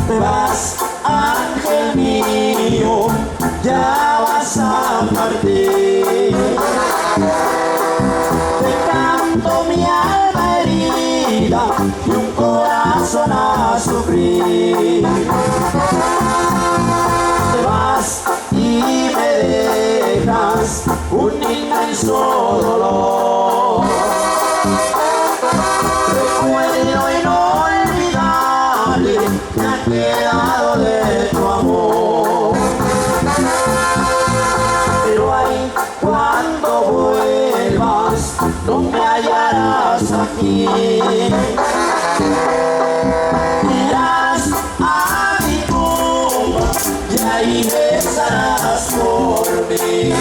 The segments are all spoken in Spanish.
Te vas, ángel mío, ya vas a partir. Te canto mi alma herida y un corazón a sufrir. Te vas y me dejas un inmenso dolor. Recuerdo inolvidable me ha quedado de tu amor. Pero ahí cuando vuelvas no me hallarás aquí. Irás a mi tumba y ahí besarás por mí.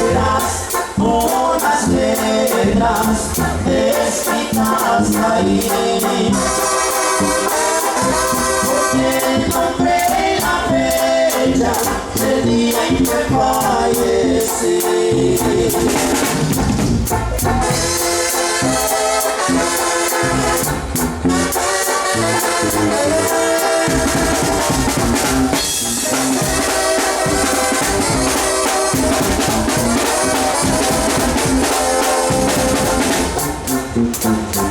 Verás unas letras escritas ahí, porque el nombre y la fecha del día en que fallecí.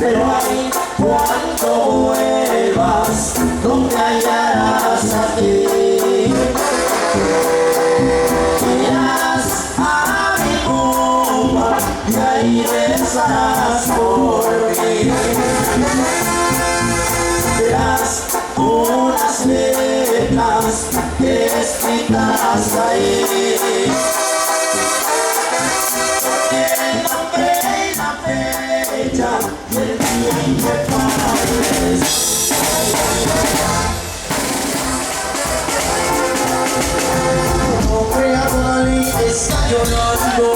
Pero ahí cuando vuelvas no me hallarás aquí. Irás a mi tumba y ahí besarás por mí. Verás unas letras escritas ahí, el nombre y la fecha del día en que fallecí. Un hombre actual está llorando,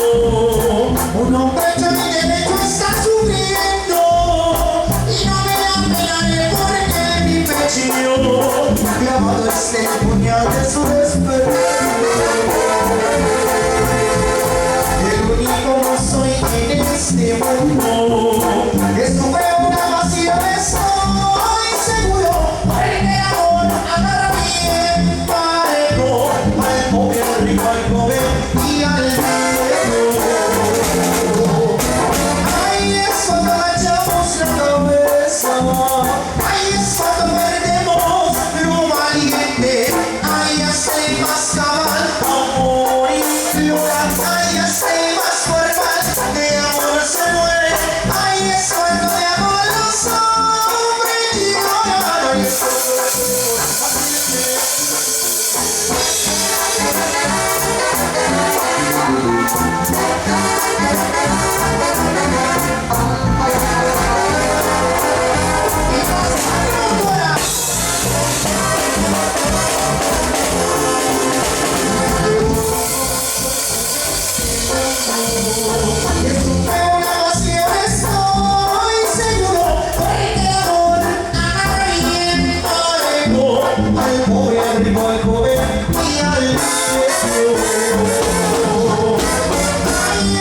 un hombre que mi derecho está sufriendo, y no me da pena de porque mi pecho clavado está el puñal de su despertar. El único no soy en este mundo, que sufre una pasión, estoy seguro, porque el amor agarra bien parejo al pobre, al rico, al joven y al viejo. Ahí es cuando agachamos la cabeza, ahí es cuando perdemos lo valiente, ahí hasta el más cabal amor y llorar, ahí hasta el más formal de amor se muere, ahí es cuando de amor los hombres lloran, ahí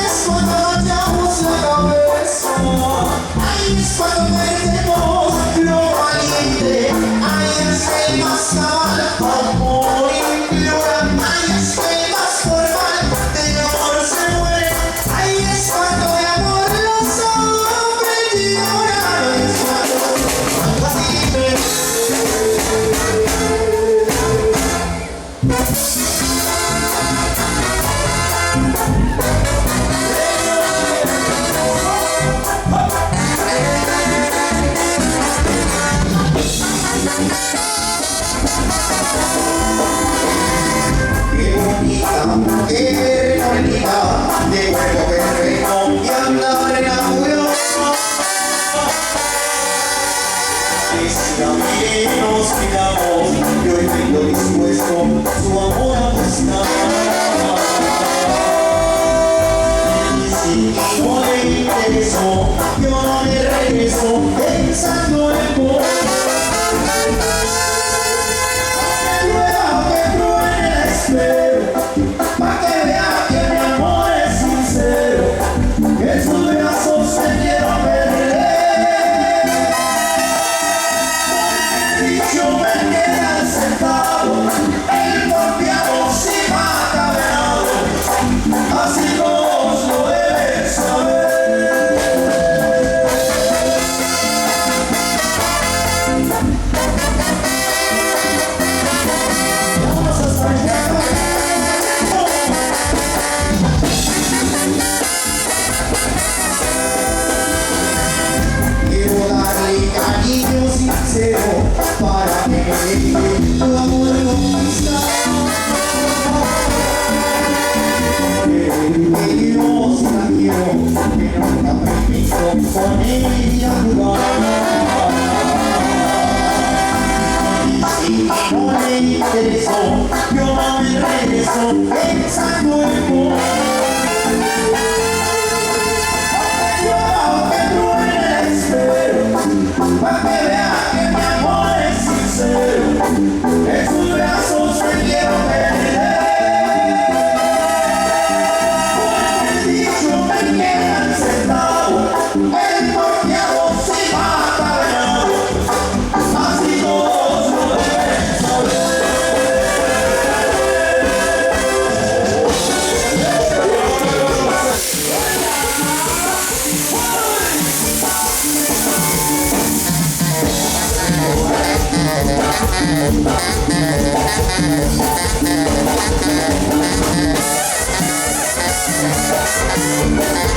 es de cuerpo perfecto y andar en apuro. Y si la miré nos miramos, yo tengo dispuesto su amor a buscar. Y si no le interesó, yo no me regreso pensando en vos. Pa' que vea que truene la espera, pa' que vea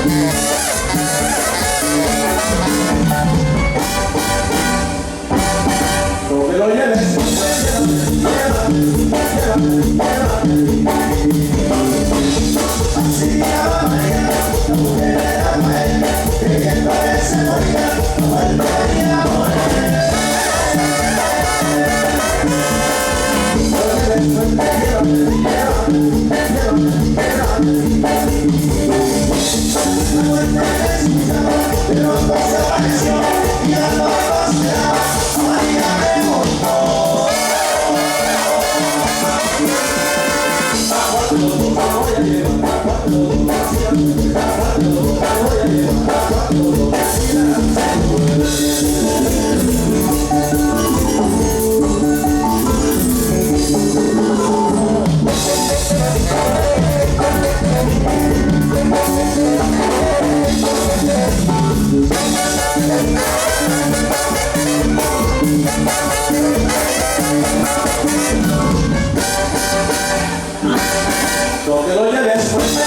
Donde lo lleves, así la mañana, la mujer de la mañana, que parece morir, no vuelve a morir. Donde lo lleves, pues me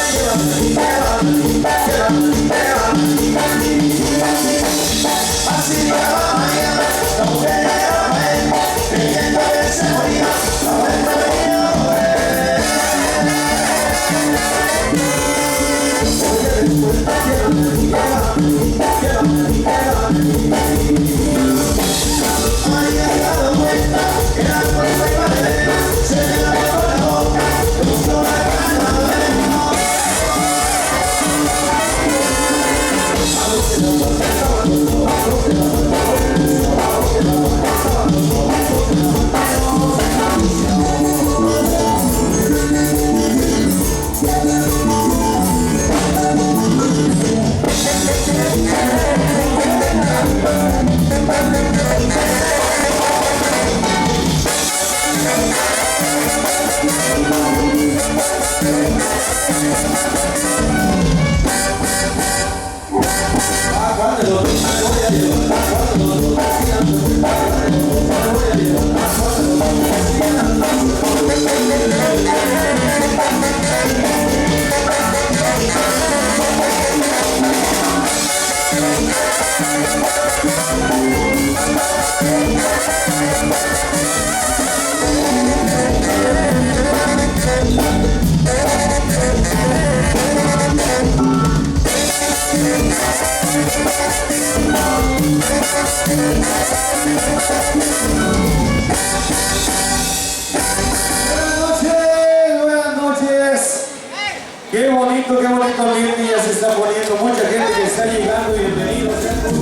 así la mañana, la mujer de la mañana, que parece morir, no vuelve a morir. Ay, ha dado cuenta que la fuerza y madera se le da por la boca, justo la gana de Buenas noches. Qué bonito ambiente ya se está poniendo. Mucha gente que está llegando. Bienvenidos sean todos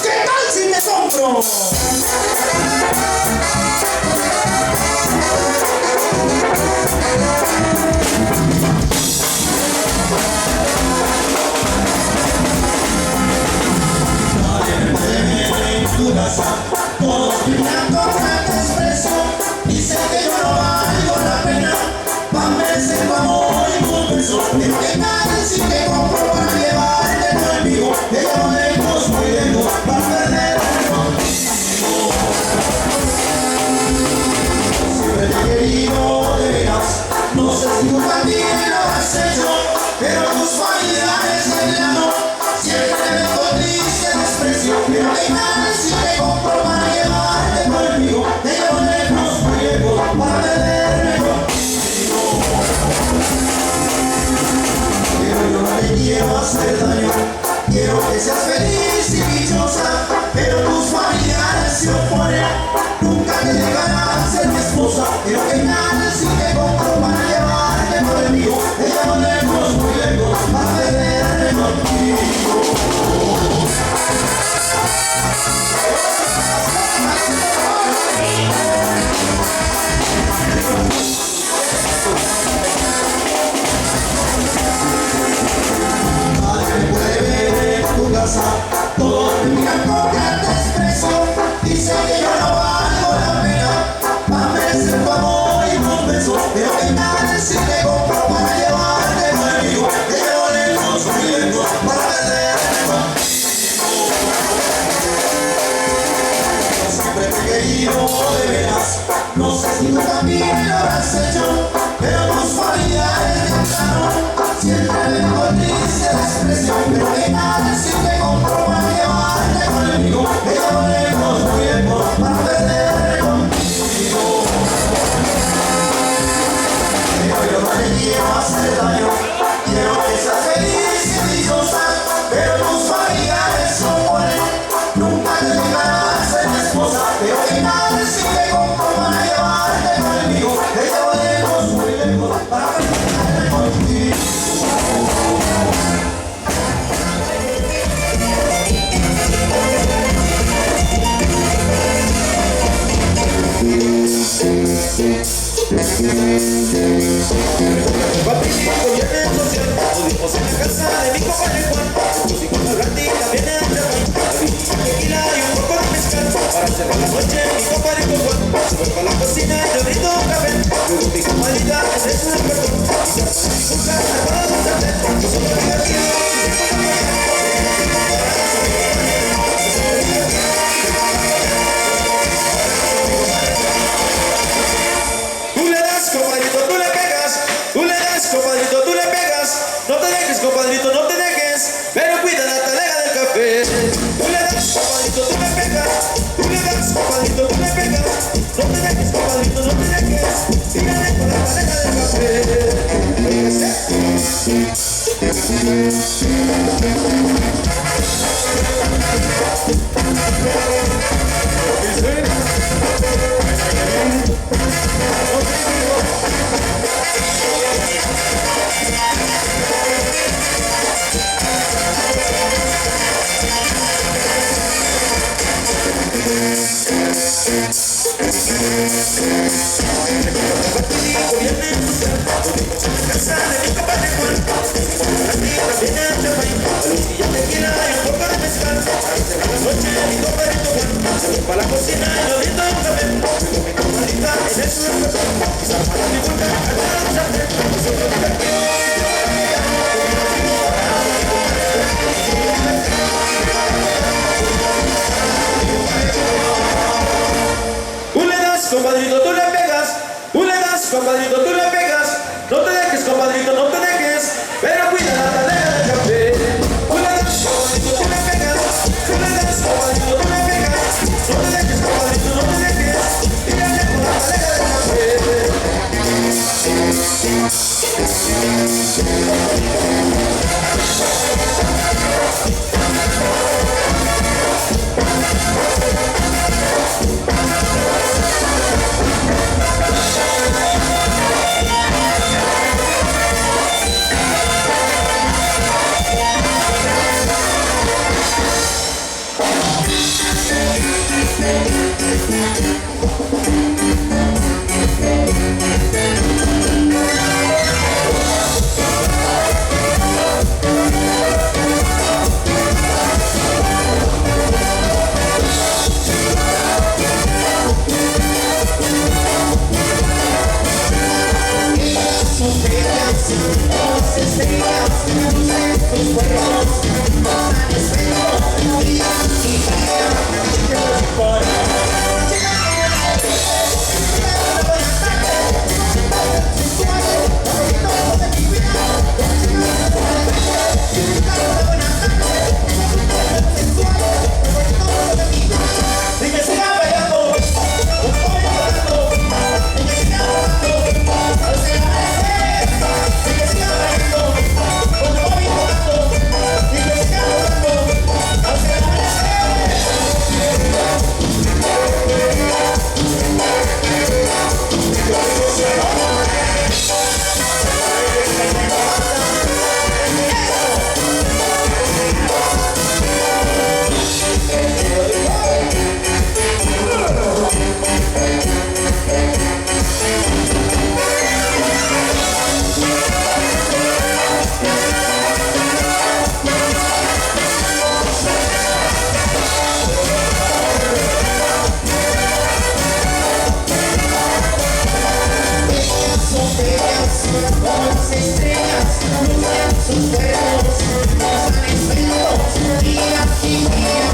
¿Qué tal sin asombro? Todos brindan con gran desprecio, dicen que yo no valgo la pena, pa' merecer tu amor y tu beso. Pero que tal si te compro para llevarte conmigo, te llevo lejos, muy lejos, para perderme contigo. Siempre te he querido de veras, no sé si tú también lo has hecho, pero tus cualidades de llano siempre me dio triste desprecio. Pero que tal si te compro para llevarte conmigo, te llevo lejos, muy lejos, para perderme contigo. Pero yo no te quiero hacer daño, quiero que seas feliz y dichosa, pero tus familiares se oponen, nunca te dejarán ser mi esposa. Pero que tal si te compro para llevarte conmigo, te llevo lejos, muy lejos, para perderme contigo. Nadie puede ver en tu casa, todos me miran con gran desprecio, dicen que yo no valgo la pena, pa' merecer tu amor y tu beso. Pero que tal si te compro para llevarte conmigo, te llevo lejos, muy lejos, para perderme contigo. Siempre te he querido de veras, no sé si tú también lo habrás hecho, pero tus cualidades de plano siempre me dio triste desprecio. Pero que tal si te compro para llevarte conmigo, te llevo lejos, muy lejos, para perderme contigo. Pero yo no te quiero hacer daño, quiero que seas feliz y dichosa, pero tus cualidades se oponen, nunca te dejarán ser mi esposa. Pero que tal si te compro para llevarte conmigo, te llevo lejos, muy lejos, para perderme contigo. Patricio viene en social, pudimos en la casa de mi compadre Juan. Estos hijos de Blandita vienen de Rey, tequila y un poco de mezcal. Para cerrar la noche mi compadre con Juan se fue para la cocina y le brindó un café. Luego mi compadrita se hizo un perdón y se fue a disculpar para un sartén. Yo solo me divertía y se fue a compadrito, tú le pegas, compadrito, tú le pegas, no te dejes, compadrito, no te dejes, pero cuida la talega del café. Tú le das, compadrito, tú le pegas, tú le das, compadrito, tú le pegas, no te dejes, compadrito, no te dejes, tírale con la talega del café. Casa de mi compadre Juan, la tía viene a Chapay, a Lucía estrellas lucen sus cuerpos, pasan espejo, día y día. ¿Qué nos importa? Y que sigan bailando, estoy llorando, y que sigan bailando, al ser amanecer. Y que sigan bailando, estoy llorando, y que sigan bailando, al ser amanecer. Como las estrellas lucen sus cuerpos, pasan espejo, día y día.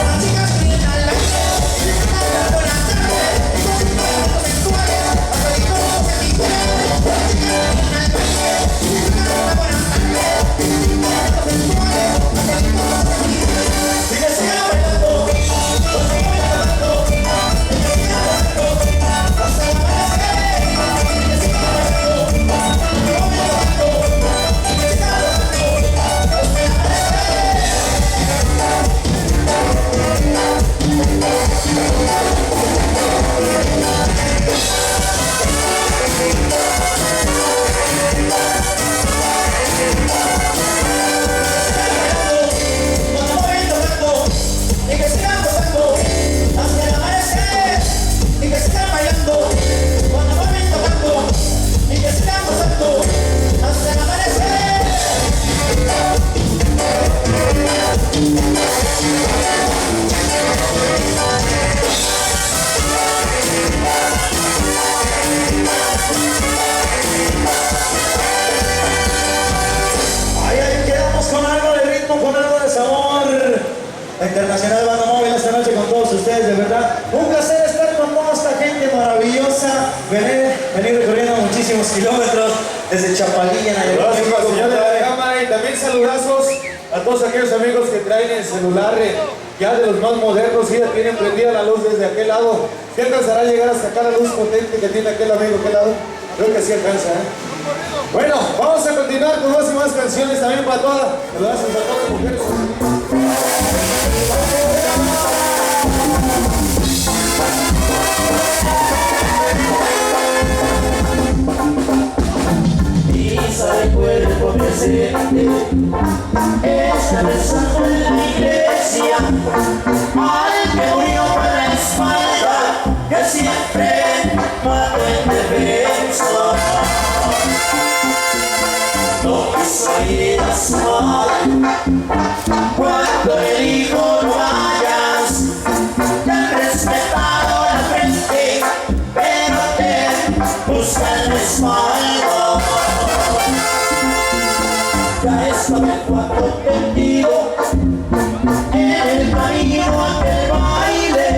Las chicas vienen al aire, cantando la tarde, con sus cuerpos sensuales, aparitos en mi cuerpo. Las chicas vienen al aire, cantando la tarde, con sus cuerpos sensuales, aparitos en mi cuerpo. Y que sigan bailando, con mi bailando, y que sigan bailando, hasta el amanecer. Y que sigan gozando hasta el amanecer, y que sigan bailando cuando vayan tocando, y que sigan gozando hasta el amanecer. Ahí quedamos con algo de ritmo, con algo de sabor. La Internacional Banda Móvil esta noche con todos ustedes, de verdad. Un placer estar con toda esta gente maravillosa. Venir recorriendo muchísimos kilómetros desde Chapalilla, Gracias, Nayarit. señor de la cámara, y también saludazos a todos aquellos amigos que traen el celular ya de los más modernos y ya tienen prendida la luz desde aquel lado. ¿Sí alcanzará a llegar hasta acá la luz potente que tiene aquel amigo aquel lado? Creo que sí alcanza, ¿eh? Bueno, vamos a continuar con más y más canciones también para todas. Saludazos a todas las mujeres. Pisa de cuerpo presente, está rezando en la iglesia, al que murió por la espalda, que siempre mató en defensa. No quiso ir a su madre, cuando le dijo no vayas, te han respetado la frente, pero te buscan la espalda. Ya estaba el cuarto tendido en el camino aquel baile,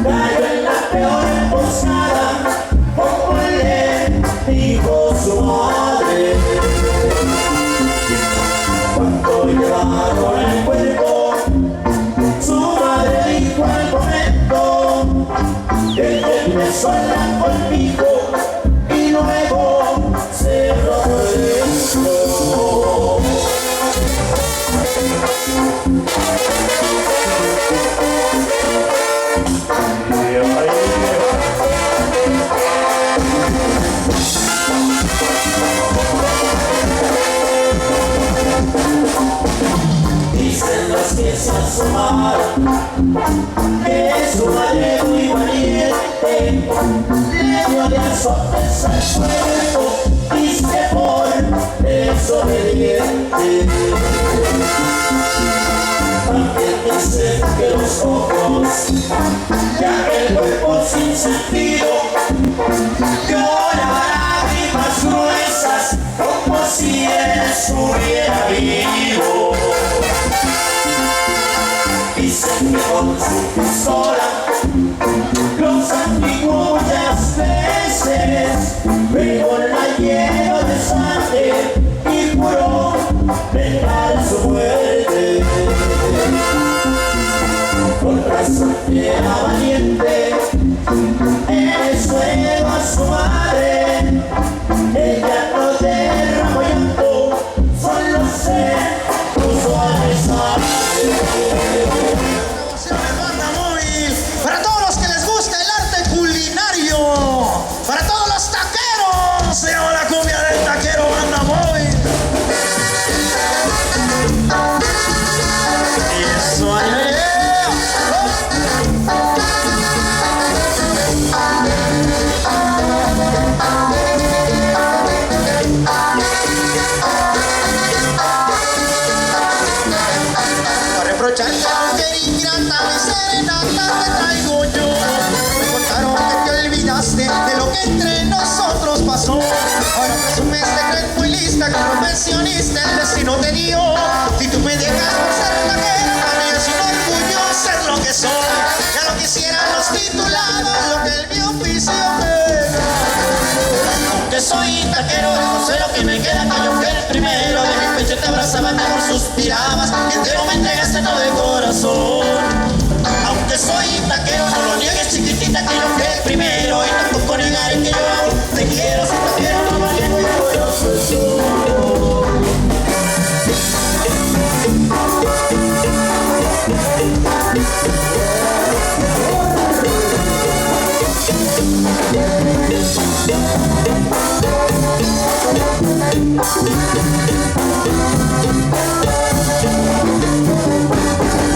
cayó en la peor emboscada, como le dijo su madre. Cuando llevaron el cuerpo, su madre dijo al momento que empezó en la colpijo y luego se rodó. Dicen los que se asomaron que su madre muy valiente le dio de azotes al cuerpo, dice por desobediente. También dicen que los ojos, ya que el cuerpo sin sentido, llora lágrimas gruesas estuviera vivo. Dicen que con su pistola los antiguos muchas veces, pero la lleno de sangre y juró vengar su muerte. Con razón era valiente, en el suelo a su madre, ella no derramó llanto, solo se puso a besar. Para todos los que les gusta el arte culinario, para todos los taqueros, se llama la cumbia del taquero Banda Boy. Y eso ahí. Reprocharte aunque ingrata mi serenata te traigo yo. Me contaron que te olvidaste de lo que entre nosotros pasó. Ahora presumes de que eres muy lista, que profesionista el destino te dio. Si tú me dejas por ser taquero, también es un orgullo ser lo que soy. Ya lo quisieran los titulados, lo que el mi oficio me da. Aunque soy taquero, no sé lo que me queda, que yo fui el primero. De mi pecho te abrazaba, mi amor suspirabas, y entero me entregaste todo de corazón. Aunque soy taquero, no lo niegues, chiquitita, que yo fui el primero. Y tampoco negaré que yo aún te quiero. Soy taquero, no lo niego, y orgulloso soy.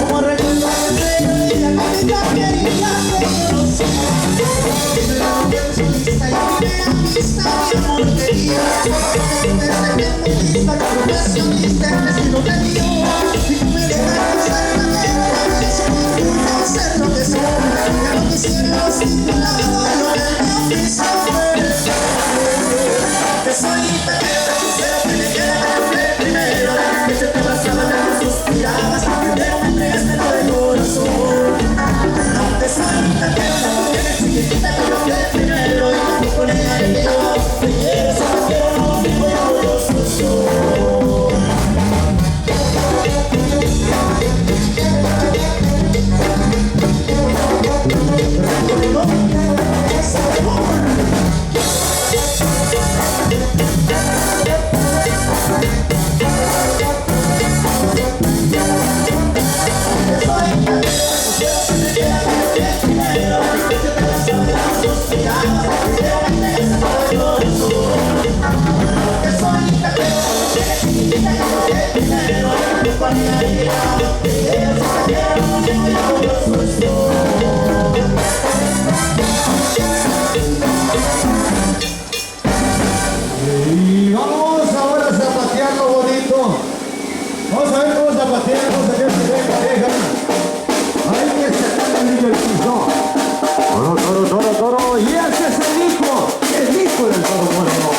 Como recuerdo el día que ya quería conocer, solista y primera vista, mi amor quería. Desde que muy lista, que profesionista el destino te dio. Si tú me dejas ser taquero, también es un orgullo ser lo que soy. Ya no quisiera los titulados, lo que mi oficio me da. Que soy taquero, sé lo que me queda, que yo fui el primero. Que se te abrazaba, me suspirabas, pero me entregaste todo de corazón. Que soy taquero, no lo tienes, chiquitita, que yo fui el primero. Y tampoco negaré que yo te quiero. Soy taquero, no lo niego, y orgulloso soy. Y vamos ahora a zapatear lo bonito. Vamos a ver cómo zapateamos, a ver si ven pareja. Hay que sacar el niño del piso. Toro, toro, toro, toro. Y ese es el hijo del toro moreno.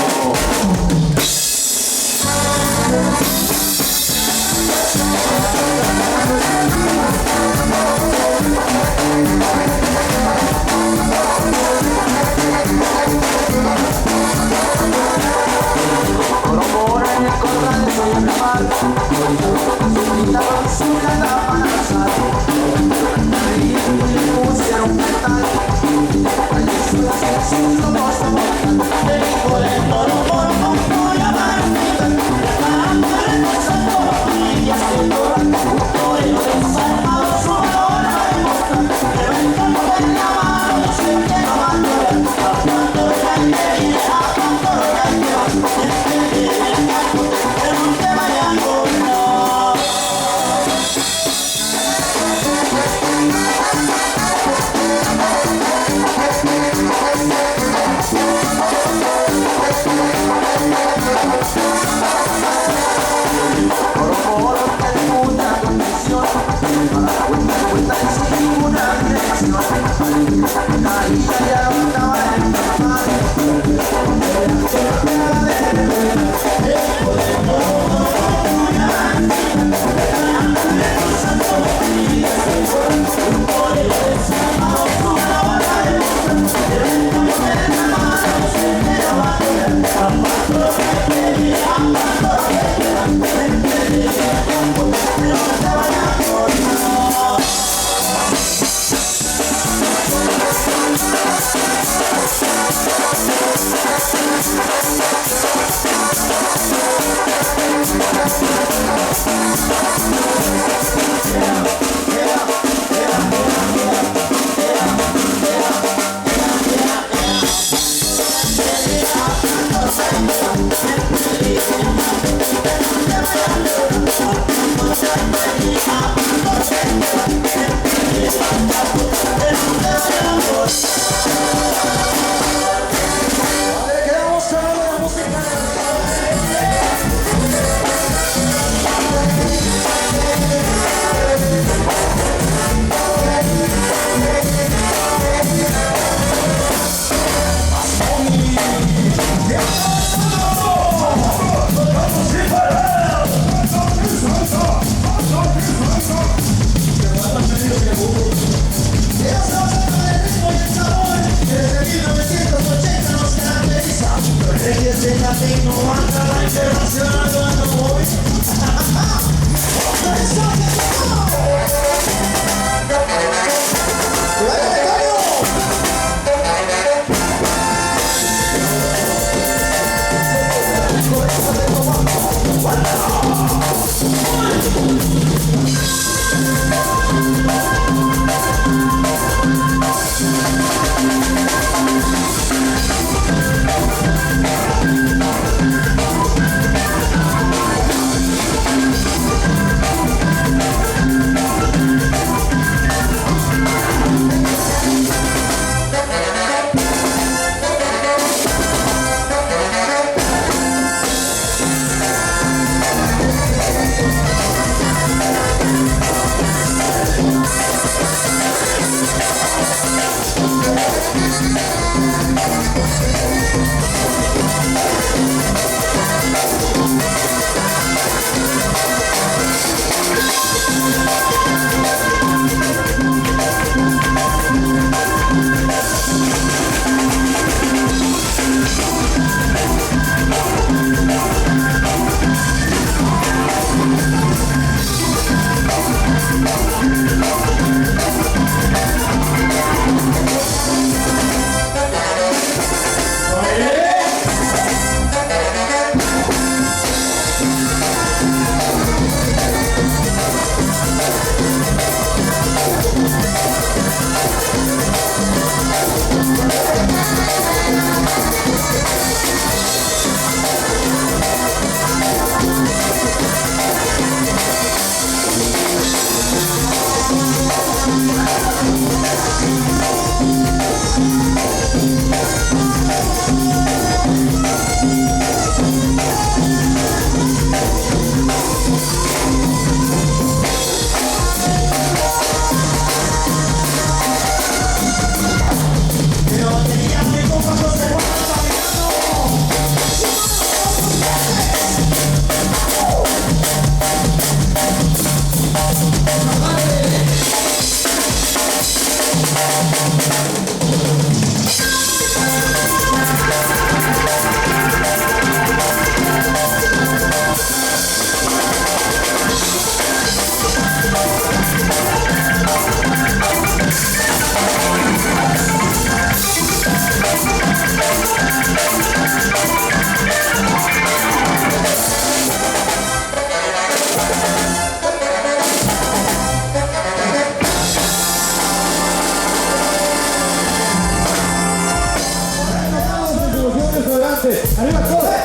Arriba todos.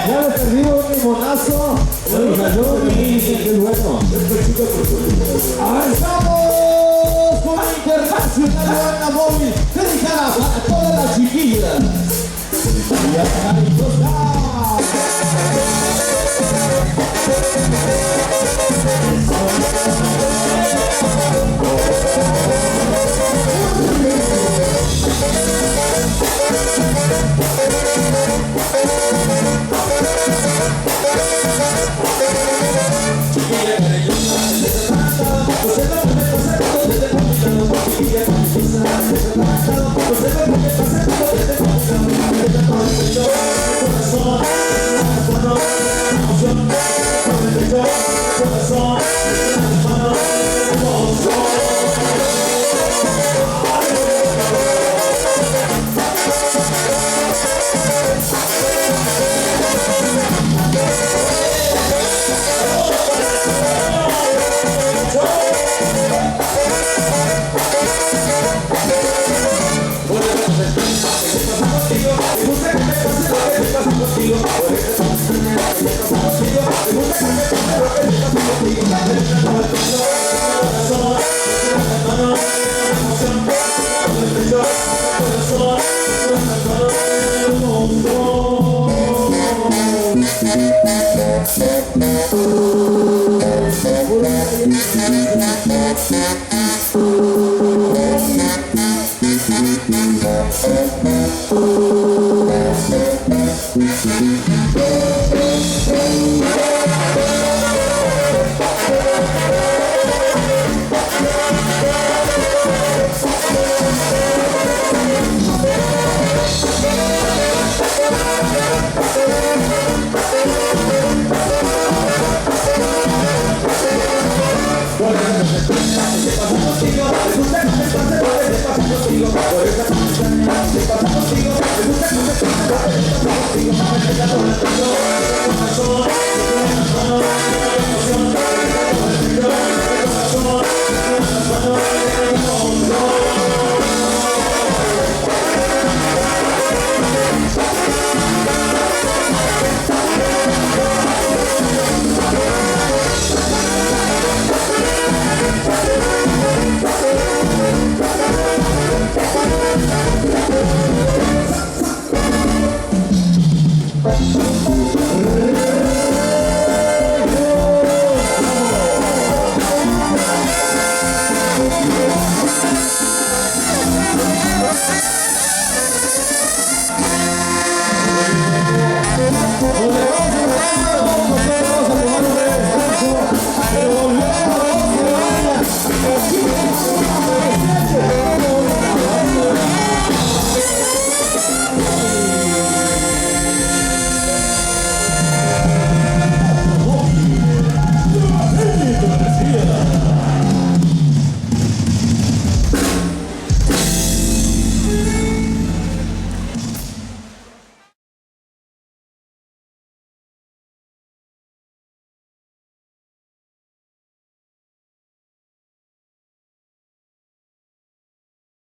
Ya le perdimos un limonazo. Qué bueno. Avanzamos con la internacional banda móvil dedicada a todas las chiquillas. Y hasta la Por esa